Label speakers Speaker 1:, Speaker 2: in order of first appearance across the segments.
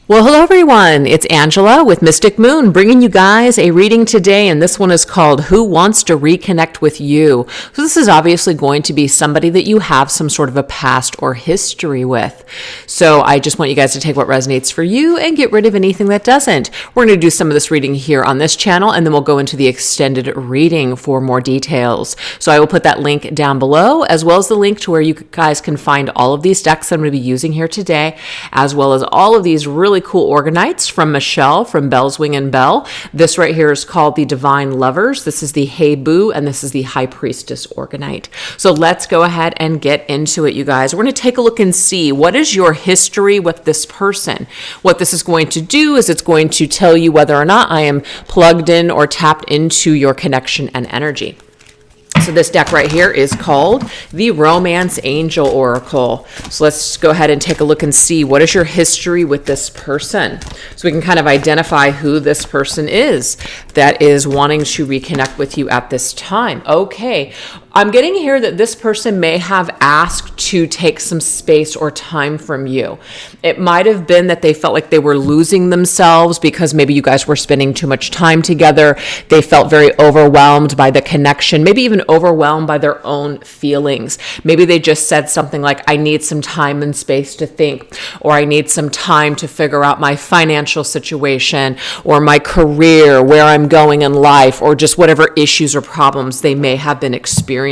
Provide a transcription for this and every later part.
Speaker 1: Well, hello everyone. It's Angela with Mystic Moon bringing you guys a reading today, and this one is called Who Wants to Reconnect with You? So this is obviously going to be somebody that you have some sort of a past or history with. So I just want you guys to take what resonates for you and get rid of anything that doesn't. We're going to do some of this reading here on this channel, and then we'll go into the extended reading for more details. So I will put that link down below, as well as the link to where you guys can find all of these decks I'm going to be using here today, as well as all of these really cool Orgonites from Michelle from Bell's Wing and Bell. This right here is called the Divine Lovers. This is the Hey Boo, and this is the High Priestess Orgonite. So let's go ahead and get into it, you guys. We're going to take a look and see what is your history with this person. What this is going to do is it's going to tell you whether or not I am plugged in or tapped into your connection and energy. So this deck right here is called the Romance Angel Oracle. So let's go ahead and take a look and see what is your history with this person. So we can kind of identify who this person is that is wanting to reconnect with you at this time. Okay. I'm getting here that this person may have asked to take some space or time from you. It might have been that they felt like they were losing themselves because maybe you guys were spending too much time together. They felt very overwhelmed by the connection, maybe even overwhelmed by their own feelings. Maybe they just said something like, I need some time and space to think, or I need some time to figure out my financial situation or my career, where I'm going in life, or just whatever issues or problems they may have been experiencing.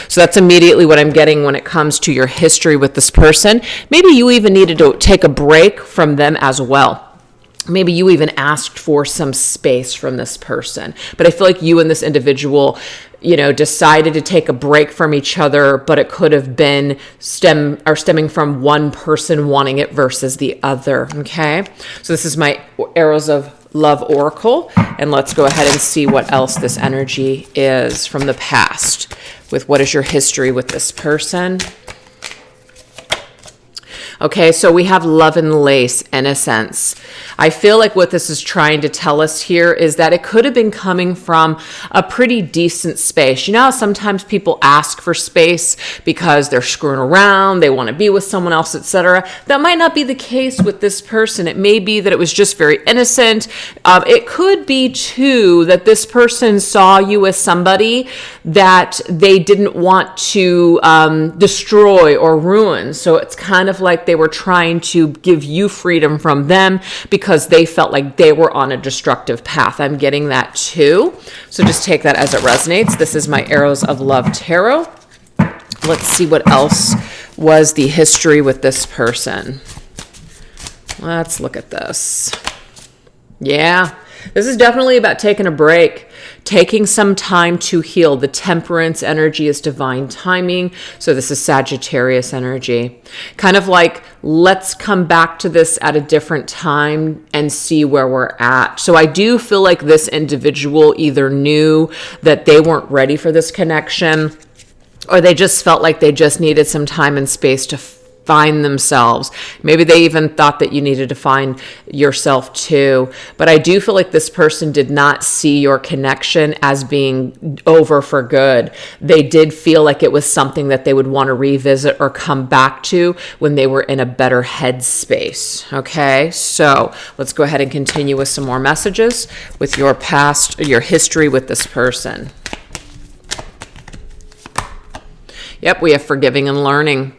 Speaker 1: So that's immediately what I'm getting when it comes to your history with this person. Maybe you even needed to take a break from them as well. Maybe you even asked for some space from this person. But I feel like you and this individual, decided to take a break from each other, but it could have been stemming from one person wanting it versus the other. Okay. So this is my Arrows of Love Oracle, and let's go ahead and see what else this energy is from the past with what is your history with this person. Okay, so we have Love and Lace, Innocence. I feel like what this is trying to tell us here is that it could have been coming from a pretty decent space. You know how sometimes people ask for space because they're screwing around, they want to be with someone else, etc. That might not be the case with this person. It may be that it was just very innocent. It could be, too, that this person saw you as somebody that they didn't want to destroy or ruin. So it's kind of like they were trying to give you freedom from them because they felt like they were on a destructive path. I'm getting that too. So just take that as it resonates. This is my Arrows of Love Tarot. Let's see what else was the history with this person. Let's look at this. Yeah, this is definitely about taking a break, taking some time to heal. The Temperance energy is divine timing. So this is Sagittarius energy. Kind of like, let's come back to this at a different time and see where we're at. So I do feel like this individual either knew that they weren't ready for this connection, or they just felt like they just needed some time and space to find themselves. Maybe they even thought that you needed to find yourself too. But I do feel like this person did not see your connection as being over for good. They did feel like it was something that they would want to revisit or come back to when they were in a better headspace. Okay, so let's go ahead and continue with some more messages with your past, your history with this person. Yep, we have forgiving and learning.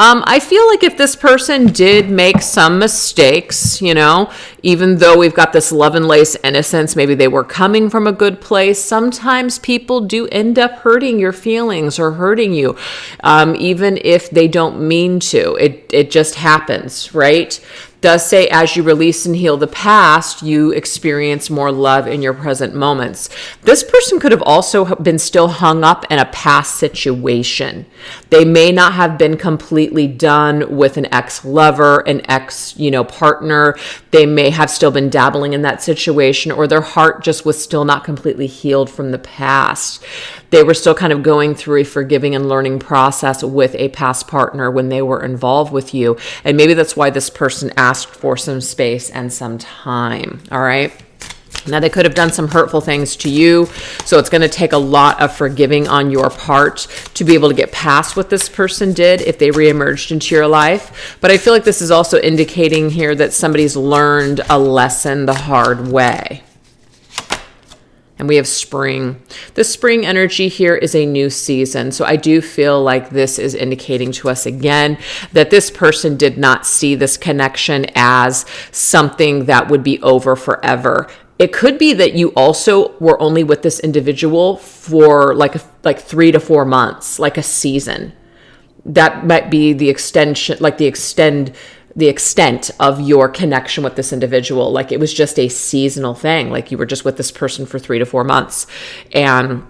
Speaker 1: I feel like if this person did make some mistakes, even though we've got this Love and Lace Innocence, maybe they were coming from a good place. Sometimes people do end up hurting your feelings or hurting you, even if they don't mean to. It just happens, right? Does say, as you release and heal the past, you experience more love in your present moments. This person could have also been still hung up in a past situation. They may not have been completely done with an ex-lover, an ex-partner. They may have still been dabbling in that situation, or their heart just was still not completely healed from the past. They were still kind of going through a forgiving and learning process with a past partner when they were involved with you. And maybe that's why this person asked for some space and some time. All right. Now, they could have done some hurtful things to you, so it's going to take a lot of forgiving on your part to be able to get past what this person did if they reemerged into your life. But I feel like this is also indicating here that somebody's learned a lesson the hard way. And we have spring. The spring energy here is a new season. So I do feel like this is indicating to us again that this person did not see this connection as something that would be over forever. It could be that you also were only with this individual for like 3 to 4 months, like a season. That might be the extension, like the extent of your connection with this individual. Like it was just a seasonal thing. Like you were just with this person for 3 to 4 months. And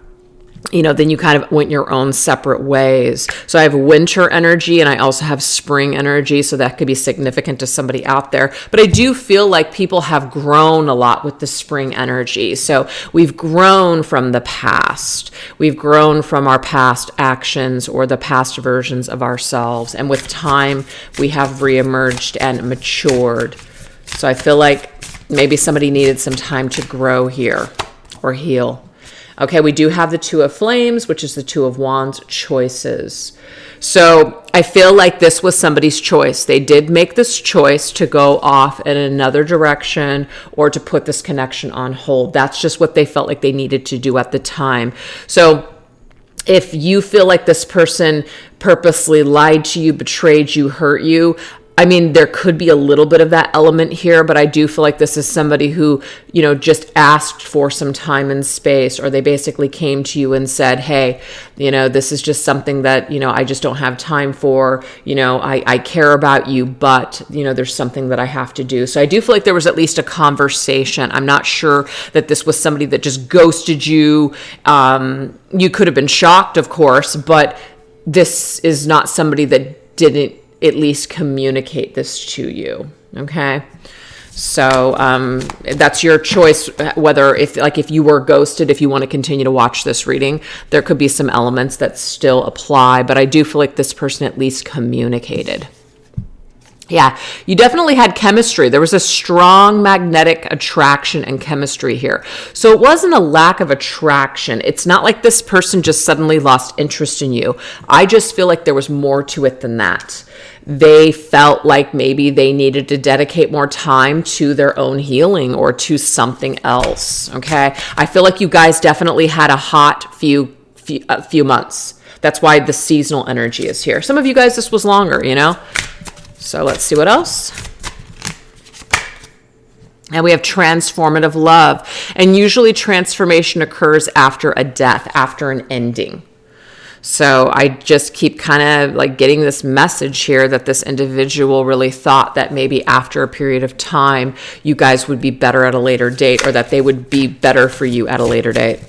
Speaker 1: then you kind of went your own separate ways. So I have winter energy and I also have spring energy. So that could be significant to somebody out there. But I do feel like people have grown a lot with the spring energy. So we've grown from the past. We've grown from our past actions or the past versions of ourselves. And with time, we have reemerged and matured. So I feel like maybe somebody needed some time to grow here or heal. Okay, we do have the Two of Flames, which is the Two of Wands, choices. So I feel like this was somebody's choice. They did make this choice to go off in another direction or to put this connection on hold. That's just what they felt like they needed to do at the time. So if you feel like this person purposely lied to you, betrayed you, hurt you, I mean, there could be a little bit of that element here, but I do feel like this is somebody who, just asked for some time and space, or they basically came to you and said, hey, this is just something that, I just don't have time for, I care about you, but, there's something that I have to do. So I do feel like there was at least a conversation. I'm not sure that this was somebody that just ghosted you. You could have been shocked, of course, but this is not somebody that didn't at least communicate this to you. Okay. So that's your choice, whether if you were ghosted, if you want to continue to watch this reading, there could be some elements that still apply, but I do feel like this person at least communicated. Yeah, you definitely had chemistry. There was a strong magnetic attraction and chemistry here. So it wasn't a lack of attraction. It's not like this person just suddenly lost interest in you. I just feel like there was more to it than that. They felt like maybe they needed to dedicate more time to their own healing or to something else. Okay, I feel like you guys definitely had a hot few months. That's why the seasonal energy is here. Some of you guys, this was longer, So let's see what else. And we have transformative love. And usually transformation occurs after a death, after an ending. So I just keep kind of like getting this message here that this individual really thought that maybe after a period of time, you guys would be better at a later date, or that they would be better for you at a later date.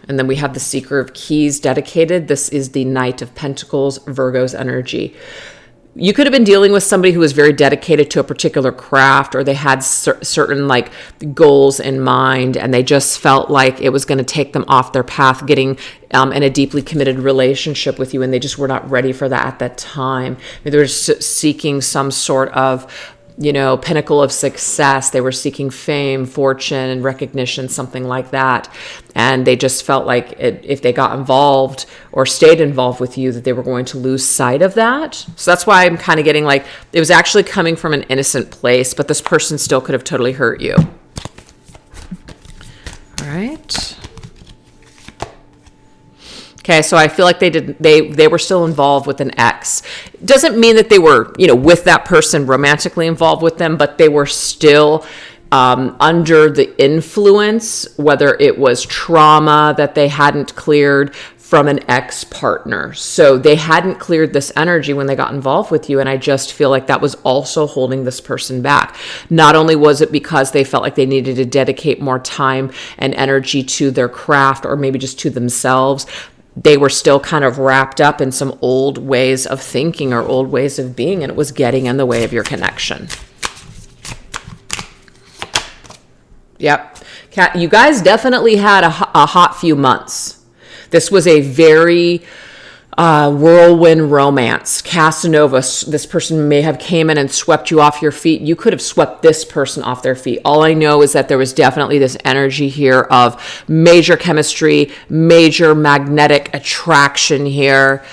Speaker 1: And then we have the Seeker of Keys dedicated. This is the Knight of Pentacles, Virgo's energy. You could have been dealing with somebody who was very dedicated to a particular craft, or they had certain goals in mind, and they just felt like it was going to take them off their path getting in a deeply committed relationship with you, and they just were not ready for that at that time. They were seeking some sort of pinnacle of success. They were seeking fame, fortune, recognition, something like that. And they just felt like if they got involved or stayed involved with you, that they were going to lose sight of that. So that's why I'm kind of getting it was actually coming from an innocent place, but this person still could have totally hurt you. All right. Okay, so I feel like they were still involved with an ex. Doesn't mean that they were, with that person romantically involved with them, but they were still under the influence, whether it was trauma that they hadn't cleared from an ex-partner. So they hadn't cleared this energy when they got involved with you, and I just feel like that was also holding this person back. Not only was it because they felt like they needed to dedicate more time and energy to their craft, or maybe just to themselves, they were still kind of wrapped up in some old ways of thinking or old ways of being, and it was getting in the way of your connection. Yep. You guys definitely had a hot few months. This was a very whirlwind romance, Casanova. This person may have came in and swept you off your feet. You could have swept this person off their feet. All I know is that there was definitely this energy here of major chemistry, major magnetic attraction here,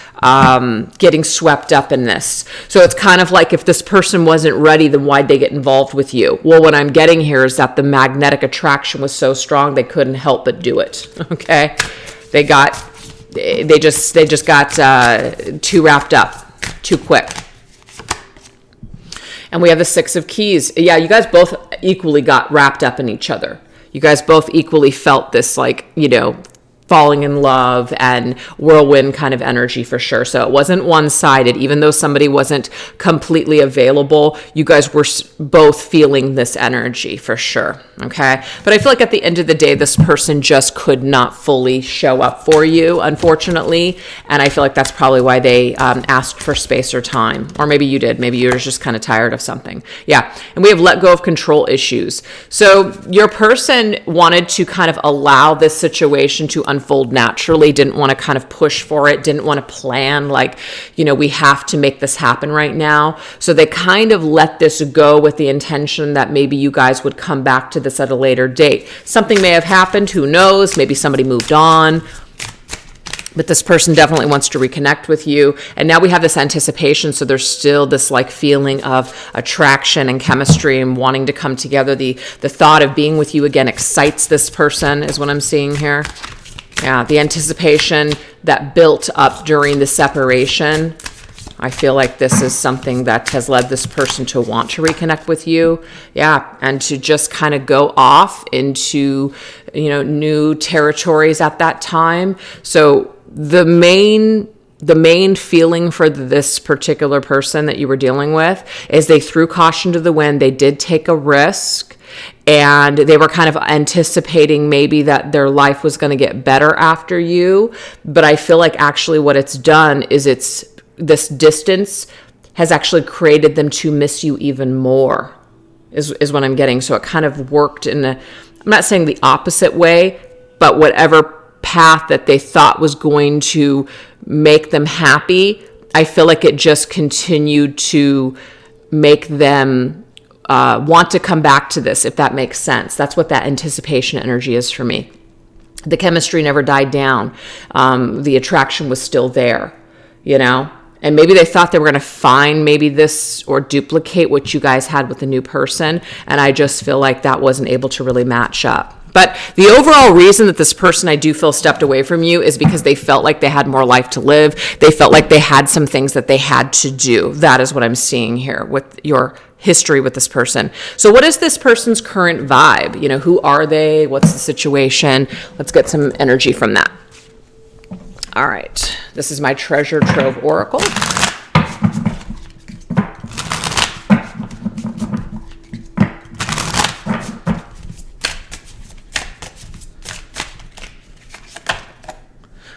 Speaker 1: getting swept up in this. So it's kind of like if this person wasn't ready, then why'd they get involved with you? Well, what I'm getting here is that the magnetic attraction was so strong they couldn't help but do it. Okay, they just got too wrapped up too quick. And we have the Six of Keys. Yeah, you guys both equally got wrapped up in each other. You guys both equally felt this, like, falling in love and whirlwind kind of energy for sure. So it wasn't one-sided. Even though somebody wasn't completely available, you guys were both feeling this energy for sure. Okay. But I feel like at the end of the day, this person just could not fully show up for you, unfortunately. And I feel like that's probably why they asked for space or time. Or maybe you did. Maybe you were just kind of tired of something. Yeah. And we have let go of control issues. So your person wanted to kind of allow this situation to unfold naturally, didn't want to kind of push for it, didn't want to plan like, we have to make this happen right now. So they kind of let this go with the intention that maybe you guys would come back to this at a later date. Something may have happened, who knows? Maybe somebody moved on. But this person definitely wants to reconnect with you. And now we have this anticipation. So there's still this like feeling of attraction and chemistry and wanting to come together. The thought of being with you again excites this person is what I'm seeing here. Yeah, the anticipation that built up during the separation. I feel like this is something that has led this person to want to reconnect with you. Yeah, and to just kind of go off into, new territories at that time. So the main feeling for this particular person that you were dealing with is they threw caution to the wind. They did take a risk. And they were kind of anticipating maybe that their life was going to get better after you. But I feel like actually what it's done is this distance has actually created them to miss you even more is what I'm getting. So it kind of worked I'm not saying the opposite way, but whatever path that they thought was going to make them happy, I feel like it just continued to make them want to come back to this, if that makes sense. That's what that anticipation energy is for me. The chemistry never died down. The attraction was still there, and maybe they thought they were going to find maybe this or duplicate what you guys had with the new person. And I just feel like that wasn't able to really match up. But the overall reason that this person, I do feel, stepped away from you is because they felt like they had more life to live. They felt like they had some things that they had to do. That is what I'm seeing here with your history with this person. So what is this person's current vibe? Who are they? What's the situation? Let's get some energy from that. All right. This is my Treasure Trove Oracle.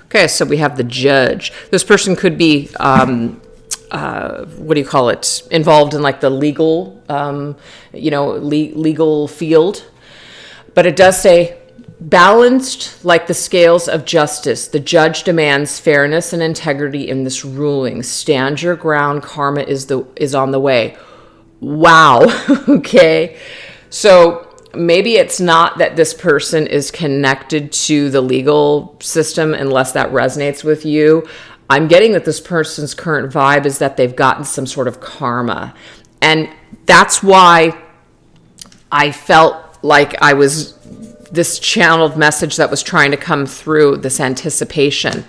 Speaker 1: Okay, so we have the Judge. This person could be, involved in like the legal, legal field. But it does say, balanced like the scales of justice, the judge demands fairness and integrity in this ruling. Stand your ground, karma is on the way. Wow. Okay. So maybe it's not that this person is connected to the legal system unless that resonates with you. I'm getting that this person's current vibe is that they've gotten some sort of karma. And that's why I felt like I was this channeled message that was trying to come through, this anticipation.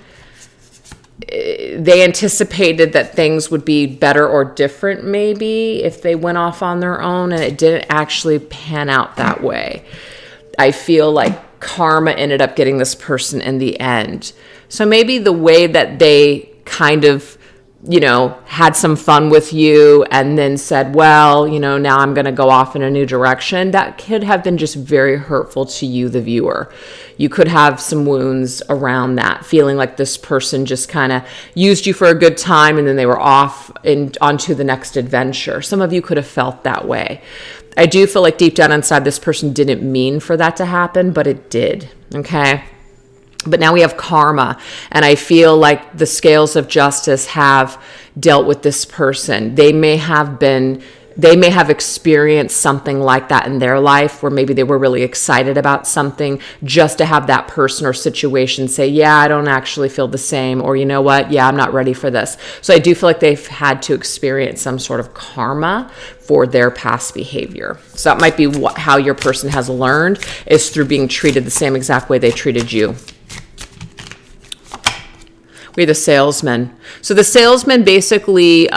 Speaker 1: They anticipated that things would be better or different maybe if they went off on their own, and it didn't actually pan out that way. I feel like karma ended up getting this person in the end. So maybe the way that they kind of, had some fun with you and then said, well, now I'm going to go off in a new direction, that could have been just very hurtful to you, the viewer. You could have some wounds around that, feeling like this person just kind of used you for a good time and then they were off and onto the next adventure. Some of you could have felt that way. I do feel like deep down inside this person didn't mean for that to happen, but it did. Okay. But now we have karma, and I feel like the scales of justice have dealt with this person. They may have experienced something like that in their life, where maybe they were really excited about something, just to have that person or situation say, yeah, I don't actually feel the same, or you know what, yeah, I'm not ready for this. So I do feel like they've had to experience some sort of karma for their past behavior. So that might be how your person has learned, is through being treated the same exact way they treated you. We're the salesman. So the salesman basically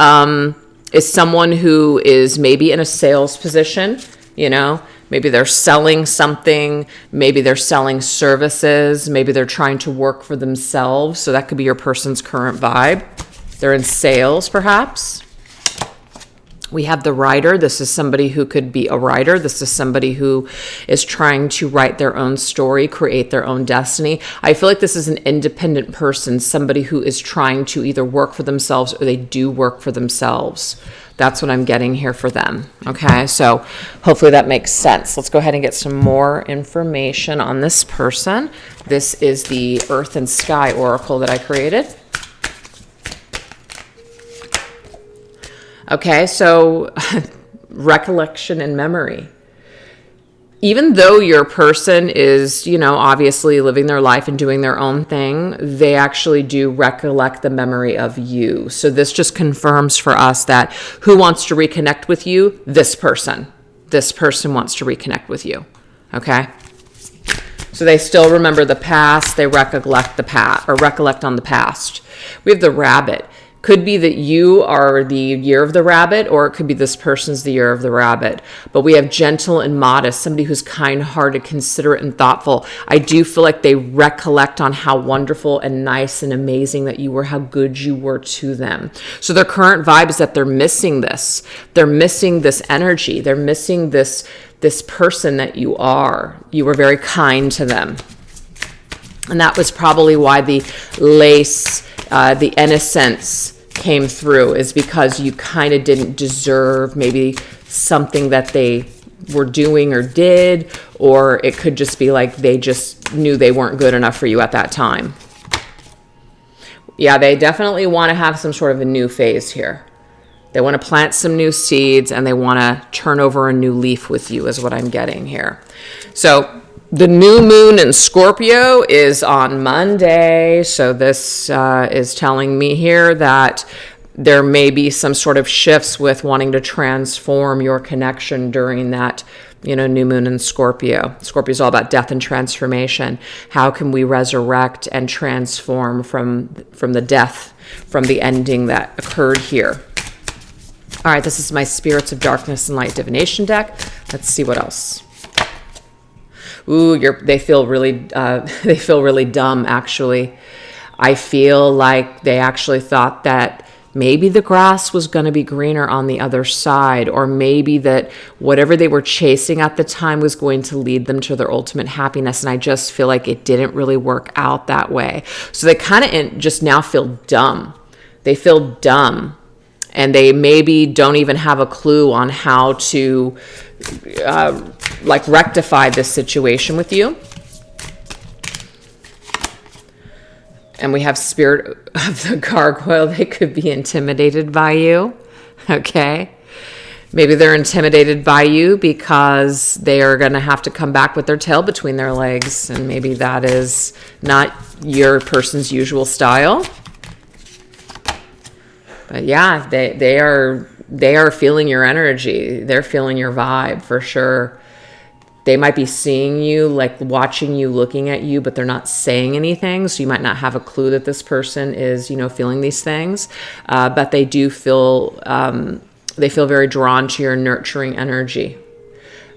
Speaker 1: is someone who is maybe in a sales position, you know, maybe they're selling something, maybe they're selling services, maybe they're trying to work for themselves. So that could be your person's current vibe. They're in sales, perhaps. We have the writer. This is somebody who could be a writer. This is somebody who is trying to write their own story, create their own destiny. I feel like this is an independent person, somebody who is trying to either work for themselves or they do work for themselves. That's what I'm getting here for them. Okay, so hopefully that makes sense. Let's go ahead and get some more information on this person. This is the Earth and Sky Oracle that I created. Okay, so recollection and memory. Even though your person is, you know, obviously living their life and doing their own thing, they actually do recollect the memory of you. So this just confirms for us that who wants to reconnect with you? This person. This person wants to reconnect with you. Okay? So they still remember the past, they recollect the past, or recollect on the past. We have the rabbit. Could be that you are the year of the rabbit, or it could be this person's the year of the rabbit. But we have gentle and modest, somebody who's kind-hearted, considerate, and thoughtful. I do feel like they recollect on how wonderful and nice and amazing that you were, how good you were to them. So their current vibe is that they're missing this. They're missing this energy. They're missing this person that you are. You were very kind to them. And that was probably why the lace, the innocence came through, is because you kind of didn't deserve maybe something that they were doing or did, or it could just be like they just knew they weren't good enough for you at that time. Yeah, they definitely want to have some sort of a new phase here. They want to plant some new seeds, and they want to turn over a new leaf with you, is what I'm getting here. So the new moon in Scorpio is on Monday. So this is telling me here that there may be some sort of shifts with wanting to transform your connection during that, you know, new moon in Scorpio. Scorpio is all about death and transformation. How can we resurrect and transform from the death, from the ending that occurred here? All right, this is my Spirits of Darkness and Light Divination deck. Let's see what else. Ooh, they feel really dumb, actually. I feel like they actually thought that maybe the grass was going to be greener on the other side, or maybe that whatever they were chasing at the time was going to lead them to their ultimate happiness. And I just feel like it didn't really work out that way. So they kind of just now feel dumb. They feel dumb. And they maybe don't even have a clue on how to rectify this situation with you. And we have Spirit of the Gargoyle. They could be intimidated by you. Okay. Maybe they're intimidated by you because they are going to have to come back with their tail between their legs. And maybe that is not your person's usual style. But yeah, they are feeling your energy. They're feeling your vibe for sure. They might be seeing you, like watching you, looking at you, but they're not saying anything. So you might not have a clue that this person is, you know, feeling these things. But they do feel, they feel very drawn to your nurturing energy.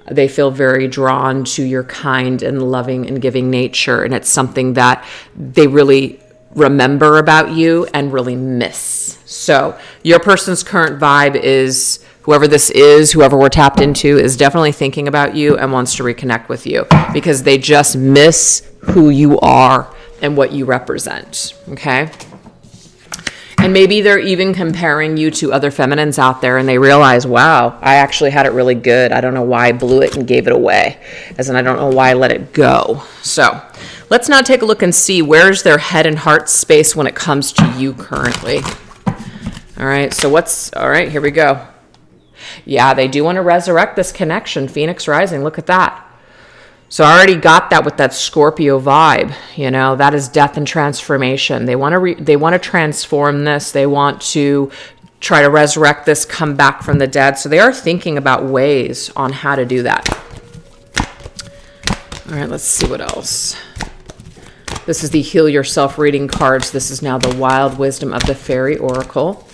Speaker 1: They feel very drawn to your kind and loving and giving nature. And it's something that they really remember about you and really miss. So your person's current vibe is, whoever this is, whoever we're tapped into, is definitely thinking about you and wants to reconnect with you because they just miss who you are and what you represent. Okay. And maybe they're even comparing you to other feminines out there, and they realize, wow, I actually had it really good. I don't know why I blew it and gave it away, as in I don't know why I let it go. So let's now take a look and see where's their head and heart space when it comes to you currently. All right, so all right, here we go. Yeah, they do want to resurrect this connection. Phoenix rising, look at that. So I already got that with that Scorpio vibe. You know, that is death and transformation. They want to transform this. They want to try to resurrect this, come back from the dead. So they are thinking about ways on how to do that. All right, let's see what else. This is the Heal Yourself reading cards. This is now the Wild Wisdom of the Fairy Oracle.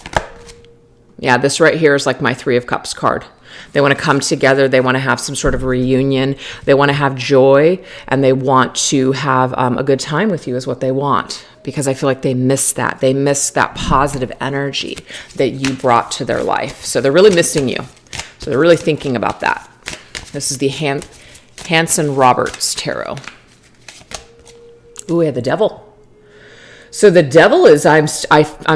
Speaker 1: Yeah, this right here is like my Three of Cups card. They want to come together. They want to have some sort of reunion. They want to have joy, and they want to have a good time with you is what they want, because I feel like they miss that. They miss that positive energy that you brought to their life. So they're really missing you. So they're really thinking about that. This is the Hanson Roberts Tarot. Ooh, we have the Devil. So the Devil is, I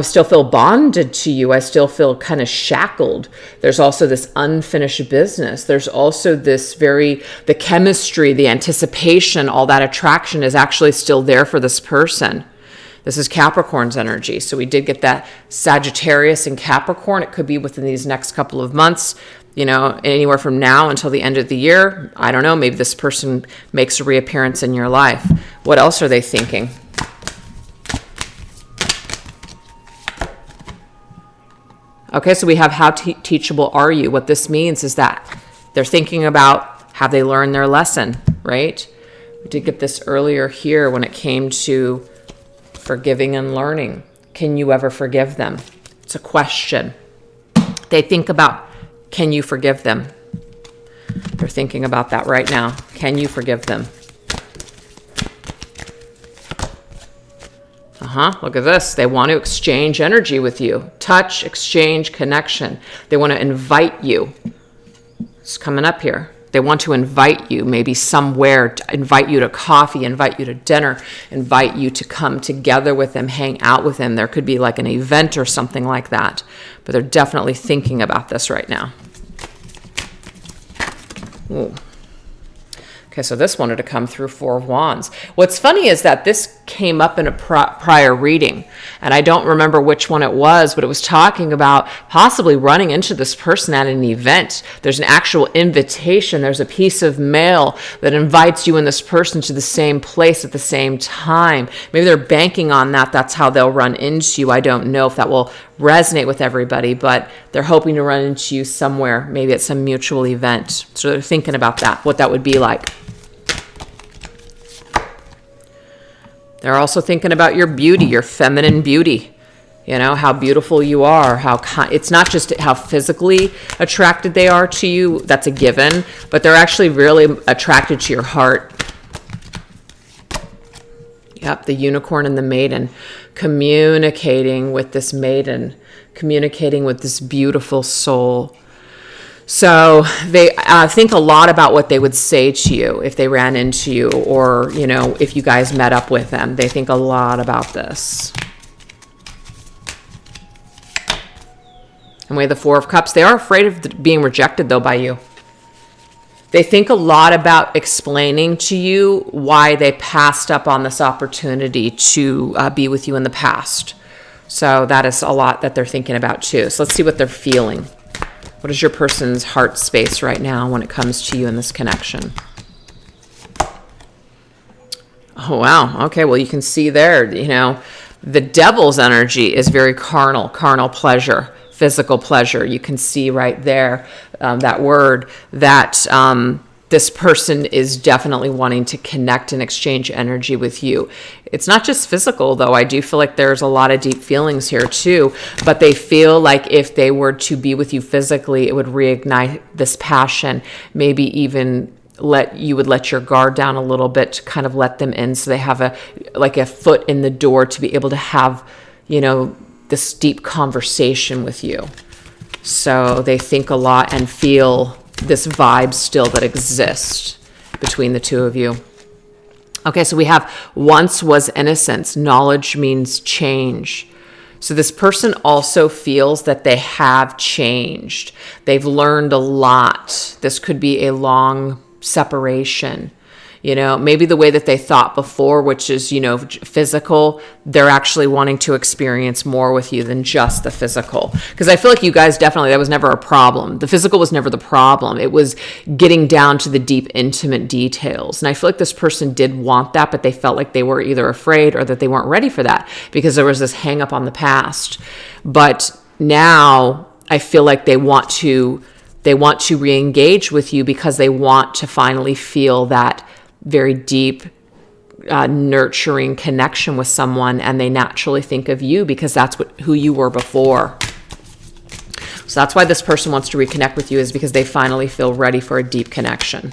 Speaker 1: still feel bonded to you. I still feel kind of shackled. There's also this unfinished business. There's also this the chemistry, the anticipation, all that attraction is actually still there for this person. This is Capricorn's energy. So we did get that Sagittarius and Capricorn. It could be within these next couple of months, you know, anywhere from now until the end of the year. I don't know. Maybe this person makes a reappearance in your life. What else are they thinking? Okay, so we have how teachable are you? What this means is that they're thinking about, have they learned their lesson, right? We did get this earlier here when it came to forgiving and learning. Can you ever forgive them? It's a question. They think about, can you forgive them? They're thinking about that right now. Can you forgive them? Look at this. They want to exchange energy with you. Touch, exchange, connection. They want to invite you. It's coming up here. They want to invite you maybe somewhere, invite you to coffee, invite you to dinner, invite you to come together with them, hang out with them. There could be like an event or something like that. But they're definitely thinking about this right now. Ooh. Okay, so this wanted to come through Four of Wands. What's funny is that this came up in a prior reading, and I don't remember which one it was, but it was talking about possibly running into this person at an event. There's an actual invitation. There's a piece of mail that invites you and this person to the same place at the same time. Maybe they're banking on that. That's how they'll run into you. I don't know if that will resonate with everybody, but they're hoping to run into you somewhere, maybe at some mutual event. So they're thinking about that, what that would be like. They're also thinking about your beauty, your feminine beauty. You know, how beautiful you are, it's not just how physically attracted they are to you, that's a given, but they're actually really attracted to your heart. Yep, the unicorn and the maiden, communicating with this maiden, communicating with this beautiful soul. So they think a lot about what they would say to you if they ran into you, or, you know, if you guys met up with them. They think a lot about this. And we have the Four of Cups. They are afraid of being rejected, though, by you. They think a lot about explaining to you why they passed up on this opportunity to be with you in the past. So that is a lot that they're thinking about, too. So let's see what they're feeling. What is your person's heart space right now when it comes to you in this connection? Oh, wow. Okay, well, you can see there, you know, the Devil's energy is very carnal pleasure, physical pleasure. You can see right there that word that this person is definitely wanting to connect and exchange energy with you. It's not just physical, though. I do feel like there's a lot of deep feelings here, too. But they feel like if they were to be with you physically, it would reignite this passion. Maybe even you would let your guard down a little bit to kind of let them in, so they have a foot in the door to be able to have, you know, this deep conversation with you. So they think a lot and feel this vibe still that exists between the two of you. Okay, so we have once was innocence. Knowledge means change. So this person also feels that they have changed. They've learned a lot. This could be a long separation. You know, maybe the way that they thought before, which is, you know, physical, they're actually wanting to experience more with you than just the physical. Because I feel like you guys definitely, that was never a problem. The physical was never the problem. It was getting down to the deep, intimate details. And I feel like this person did want that, but they felt like they were either afraid or that they weren't ready for that because there was this hang up on the past. But now I feel like they want to re-engage with you because they want to finally feel that very deep, nurturing connection with someone, and they naturally think of you because that's who you were before. So that's why this person wants to reconnect with you, is because they finally feel ready for a deep connection.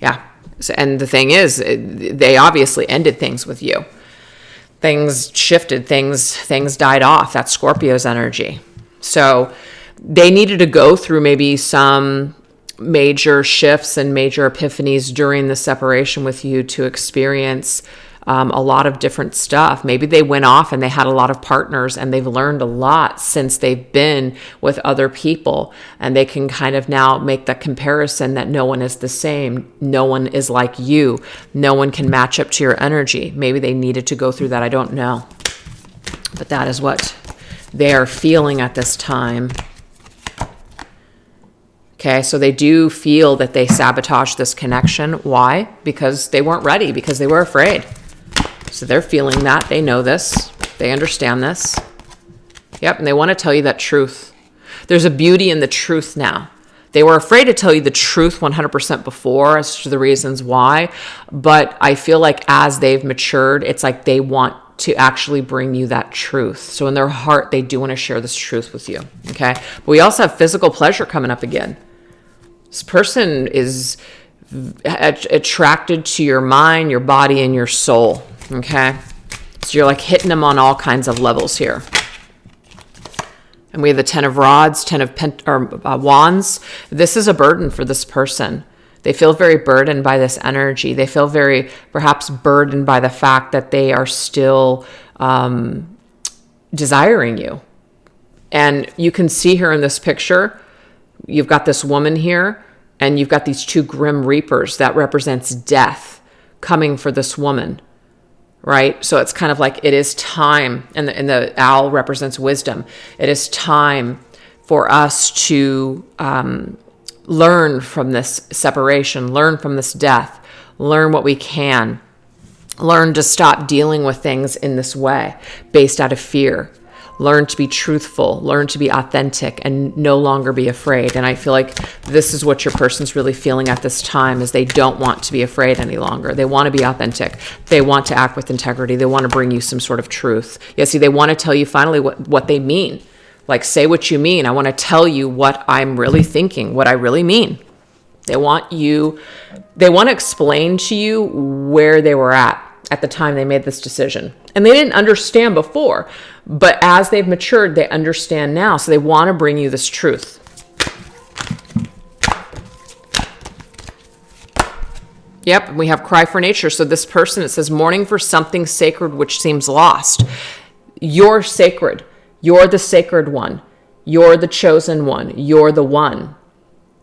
Speaker 1: Yeah. So, and the thing is, they obviously ended things with you. Things shifted, things died off. That's Scorpio's energy. So they needed to go through maybe some major shifts and major epiphanies during the separation with you to experience a lot of different stuff. Maybe they went off and they had a lot of partners and they've learned a lot since they've been with other people, and they can kind of now make that comparison that no one is the same. No one is like you. No one can match up to your energy. Maybe they needed to go through that. I don't know. But that is what they are feeling at this time. Okay, so they do feel that they sabotaged this connection. Why? Because they weren't ready, because they were afraid. So they're feeling that. They know this. They understand this. Yep, and they want to tell you that truth. There's a beauty in the truth now. They were afraid to tell you the truth 100% before as to the reasons why, but I feel like as they've matured, it's like they want to actually bring you that truth. So in their heart, they do want to share this truth with you, okay? But we also have physical pleasure coming up again. This person is attracted to your mind, your body, and your soul, okay? So you're like hitting them on all kinds of levels here. And we have the 10 of rods, 10 of wands. This is a burden for this person. They feel very burdened by this energy. They feel very, perhaps, burdened by the fact that they are still desiring you. And you can see here in this picture, you've got this woman here, and you've got these two grim reapers that represents death coming for this woman, right? So it's kind of like it is time, and the owl represents wisdom. It is time for us to learn from this separation, learn from this death, learn what we can, learn to stop dealing with things in this way based out of fear. Learn to be truthful, learn to be authentic, and no longer be afraid. And I feel like this is what your person's really feeling at this time, is they don't want to be afraid any longer. They want to be authentic. They want to act with integrity. They want to bring you some sort of truth. Yeah, see, they want to tell you finally what they mean. Like, say what you mean. I want to tell you what I'm really thinking, what I really mean. They want to explain to you where they were at the time they made this decision. And they didn't understand before, but as they've matured, they understand now. So they want to bring you this truth. Yep, we have cry for nature. So this person, it says, mourning for something sacred which seems lost. You're sacred. You're the sacred one. You're the chosen one. You're the one.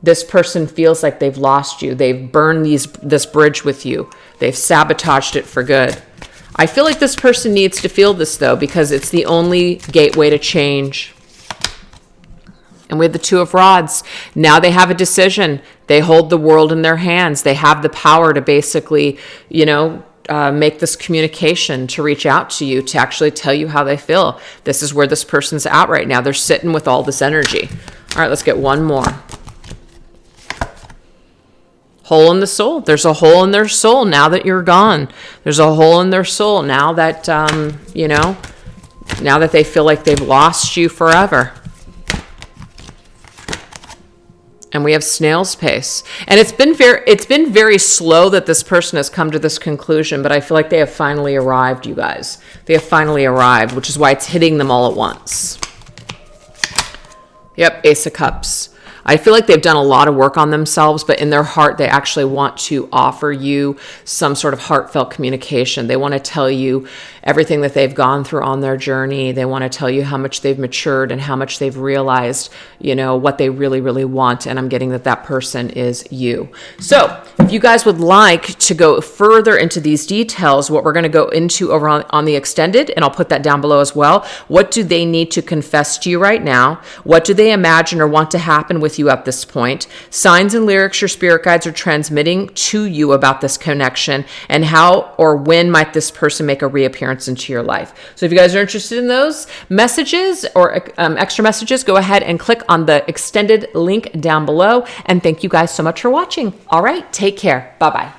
Speaker 1: This person feels like they've lost you. They've burned this bridge with you. They've sabotaged it for good. I feel like this person needs to feel this, though, because it's the only gateway to change. And we have the Two of Rods. Now they have a decision. They hold the world in their hands. They have the power to basically, make this communication, to reach out to you, to actually tell you how they feel. This is where this person's at right now. They're sitting with all this energy. All right, let's get one more. Hole in the soul. There's a hole in their soul now that you're gone. There's a hole in their soul now that, now that they feel like they've lost you forever. And we have snail's pace. And it's been very slow that this person has come to this conclusion, but I feel like they have finally arrived, you guys. They have finally arrived, which is why it's hitting them all at once. Yep, Ace of Cups. I feel like they've done a lot of work on themselves, but in their heart, they actually want to offer you some sort of heartfelt communication. They want to tell you everything that they've gone through on their journey. They want to tell you how much they've matured and how much they've realized, you know, what they really, really want. And I'm getting that that person is you. So if you guys would like to go further into these details, what we're going to go into over on the extended, and I'll put that down below as well. What do they need to confess to you right now? What do they imagine or want to happen with you at this point? Signs and lyrics your spirit guides are transmitting to you about this connection, and how or when might this person make a reappearance into your life. So if you guys are interested in those messages or extra messages, go ahead and click on the extended link down below. And thank you guys so much for watching. All right, take care. Bye-bye.